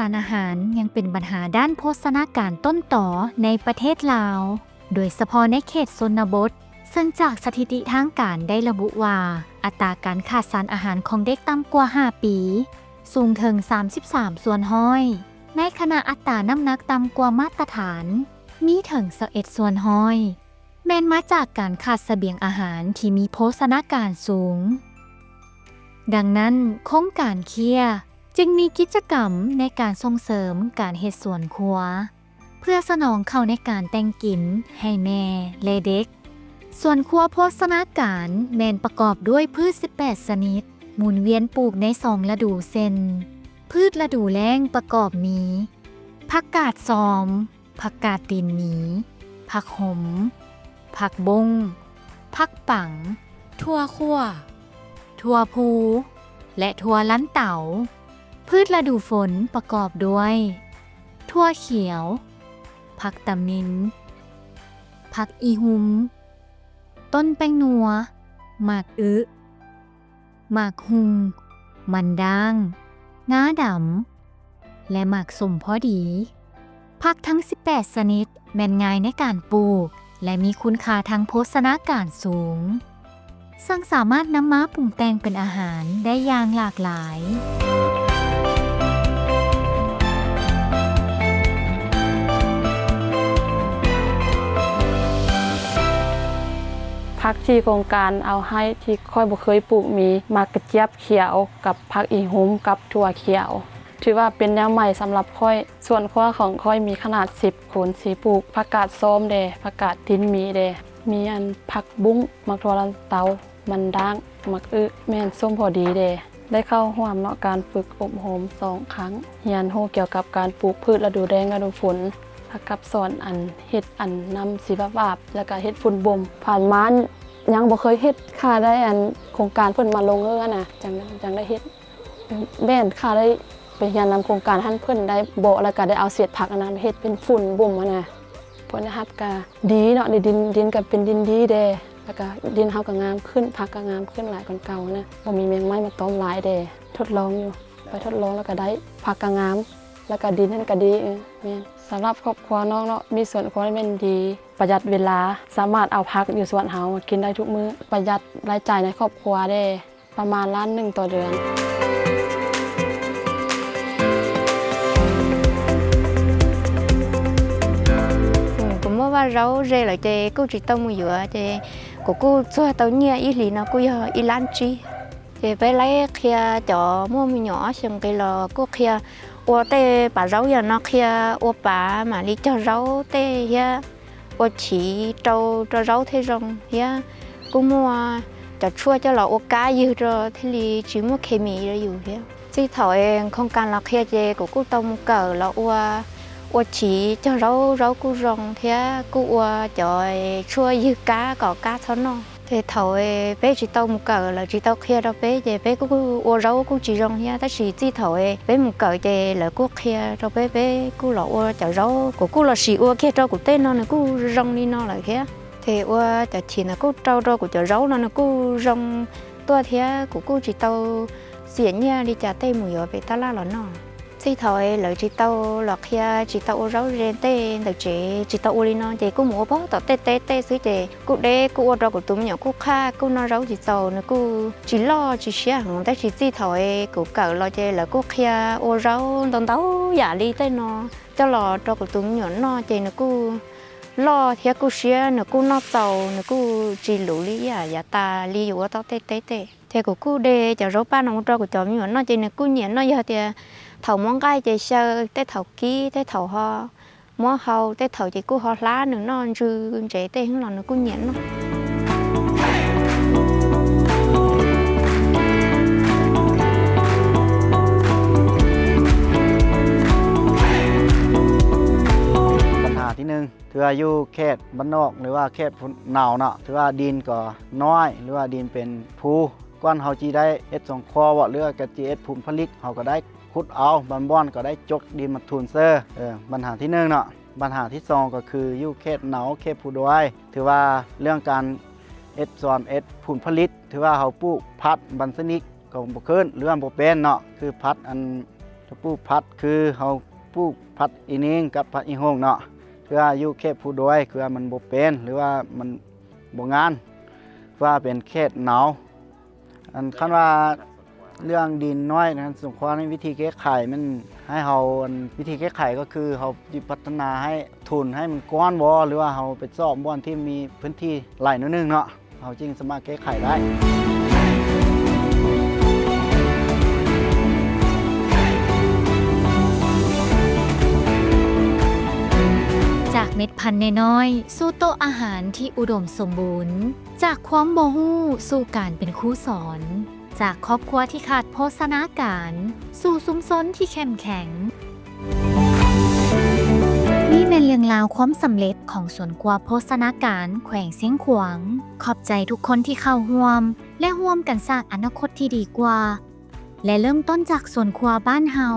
ารอาหารยังเป็นปัญหาด้านโภชนาการต้นต่อในประเทศลาวโดยเฉพาะในเขตชนบทซึ่งจากสถิติทางการได้ระบุว่าอัตราการขาดสารอาหารของเด็กต่ำกว่า 5 ปีสูงถึง 33 ส่วนห้อยในขณะอัตราน้ำหนักต่ำกว่ามาตรฐานมีถึง 11 ส่วนห้อยแม้นมาจากการขาดเสบียงอาหารที่มีโภชนาการสูงดังนั้นโครงการเคลียร์จึงมีกิจกรรมในการส่งเสริมการเฮ็ดสวนครัวเพื่อสนองเข้าในการแต่งกินให้แม่และเด็กส่วนครัวโภชนาการแม่นประกอบด้วยพืช 18 ชนิดหมุนเวียนปลูกใน2ฤดูเช่นพืชฤดูแล้งประกอบมีผักกาดซอมผักกาดตีนหมีผักหมผักบงผักปังถั่วคั่วถั่วพูและถั่วลันเต๋าพืชฤดูฝนประกอบด้วยถั่วเขียวผักตำนินผักอีหุมต้นแป้งนัวหมากหมากฮุงมันด่างงาดำและหมากสมพอดีผักทั้ง 18 ชนิดแม่นง่ายในการปลูกและมีคุณค่าทางโภชนาการสูงซึ่งสามารถนำมาปรุงแต่งเป็นอาหารได้อย่างหลากหลายผักที่โครงการเอาให้ที่ค่อยบ่เคยปลูกมีหมากกระเจี๊ยบเขียวกับผักอีหุ่มกับถั่วเขียวถือว่าเป็นแนวใหม่สำหรับค่อยส่วนครัวของค่อยมีขนาด10 คูณ 4ปลูกผักกาดส้มเดผักกาดตินมีเดมีอันผักบุ้งมักถั่วลันเตามันด่างมักแม่นส้มพอดีเดได้เข้าร่วมเนาะการฝึกอบรม2 ครั้งเรียนรู้เกี่ยวกับการปลูกพืชฤดูแล้งฤดูฝนกับสอนอันเฮ็ดอันนำชีวภาพแล้วก็เฮ็ดฝุ่นบ่มผ่านมายังบ่เคยเฮ็ดค่าได้อันโครงการเพิ่นมาลงน่ะจังได้เฮ็ดแม่นค่าได้ไปเรียนนำโครงการท่านเพิ่นได้บอกแล้วก็ได้เอาเศษผักอันนั้นเฮ็ดเป็นฝุ่นบ่มน่ะเพิ่นนะครับก็ดีเนาะในดินก็เป็นดินดีเด้แล้วก็ดินเฮาก็งามขึ้นผักก็งามขึ้นหลายกว่าเก่านะบ่มีแมงไม้มาตอมหลายเด้ทดลองอยู่ไปทดลองแล้วก็ได้ผักก็งามแล้วก็ดินนั่นก็ดีแม่นสำหรับครอบครัวน้องเนาะมีสวนครัวที่เป็นดีประหยัดเวลาสามารถเอาผักอยู่สวนเฮากินได้ทุกมื้อประหยัดรายจ่ายในครอบครัวได้ประมาณ1 ล้านต่อเดือนcũng mà rau rê lại chơi cô chỉ tao mua dừa chơi cô cho tao nhia ít lì nó cô giờ ít lan chi chơi với lấy kia cho mua mi nhỏ xong cái lò cô kia ô tê bà rau giờ nó kia ô bà mà đi cho rau tê ya ô chỉ trâu cho rau thế rong ya cô mua cho chua cho lò ô cá dư rồi thế li chỉ mua chemi rồiอยู่ya chỉ thổi không cần là kia chơi cô tao mua cờ là ô chỉ cho rau cu rong thế cu cho chua dư cá có cá thôi nó thì thổi bé chỉ tao một cờ là chỉ tao kia đâu bé về bé cu rau cu chỉ rong thế ta chỉ thổi bé một cờ về là cu kia đâu bé cu là cho rau của cu là chỉ kia rau của tên nó là cu rong đi nó là thế thì cho chỉ là cu rau của cho rau nó là cu rong tua thế của cu chỉ tao xiển nha đi trả tay mùi ở bé ta la là nó chỉ thôi lợi chỉ tao lọt kia chỉ tao rau rền tê được chỉ tao uli nó chỉ cô mua bó tao tê xí chỉ cô đê cô rau của tụi nhỏ cô kha cô nó rau chỉ tao nữa cô chỉ lo chỉ xia hàng ta chỉ thôi cô cỡ lo chơi là cô kia ô rau tao tao giả đi tê nó cho lò rau của tụi nhỏ nó chơi nữa cô lo thì cô xia nữa cô nó tàu nữa cô chỉ lũ lý giả ta lý dụ tao tê thì cô đê cho rau ba nó rau của tụi nhỏ nó chơi nữa cô nhện nó giờ thì thầu món gai chạy sơ tới thầu ký tới thầu ho món hầu tới thầu chỉ cú ho lá nữa nó rư chạy tới hướng lòng nó cú nhện nóปัญหาที่1ถือว่าอยู่เขตบ้านนอกหรือว่าเขตหนาวเนาะถือว่าดินก็น้อยหรือว่าดินเป็นภูก้อนเฮาจีได้เฮ็ด2 ข้อว่าหรือว่ากะจีเฮ็ดผลผลิตเฮาก็ได้ขุดเอาบ้านก็ได้จกดินมาทุนเซอร์ปัญหาที่1เนาะปัญหาที่2ก็คืออยู่เขตหนาวเขตผู้ดอยถือว่าเรื่องการเฮ็ดสอนเฮ็ดผลผลิตถือว่าเฮาปลูกพัดบันสนิกก็บ่ขึ้นหรือว่าบ่เป็นเนาะคือพัดอัน ปลูกพัดคือเฮาปลูกพัดอีนิงกับพัดอีโฮงเนาะคืออยู่เขตผู้ดอยคือมันบ่เป็นหรือว่ามันบ่งานว่าเป็นเขตหนาวอันคันว่าเรื่องดินน้อยนะสมควรในวิธีแก้ไขมันให้เฮาวิธีแก้ไขก็คือเฮาพัฒนาให้ทุนให้มันก้อนบ่หรือว่าเฮาไปซ่อมบ่อนที่มีพื้นที่หลายนิดนึงเนาะเฮาจึงสามารถแก้ไขได้ จากเม็ดพันธุ์น้อยๆสู่โต๊ะอาหารที่อุดมสมบูรณ์ จากความบ่ฮู้สู่การเป็นครูสอน จากครอบครัวที่ขาดโภชนาการสู่ชุมชนที่เข้มแข็งนี่เป็นเรื่องราวความสำเร็จของสวนครัวโภชนาการแขวงเสียงขวางขอบใจทุกคนที่เข้าร่วมและร่วมกันสร้างอนาคตที่ดีกว่า และเริ่มต้นจากสวนครัวบ้านเฮา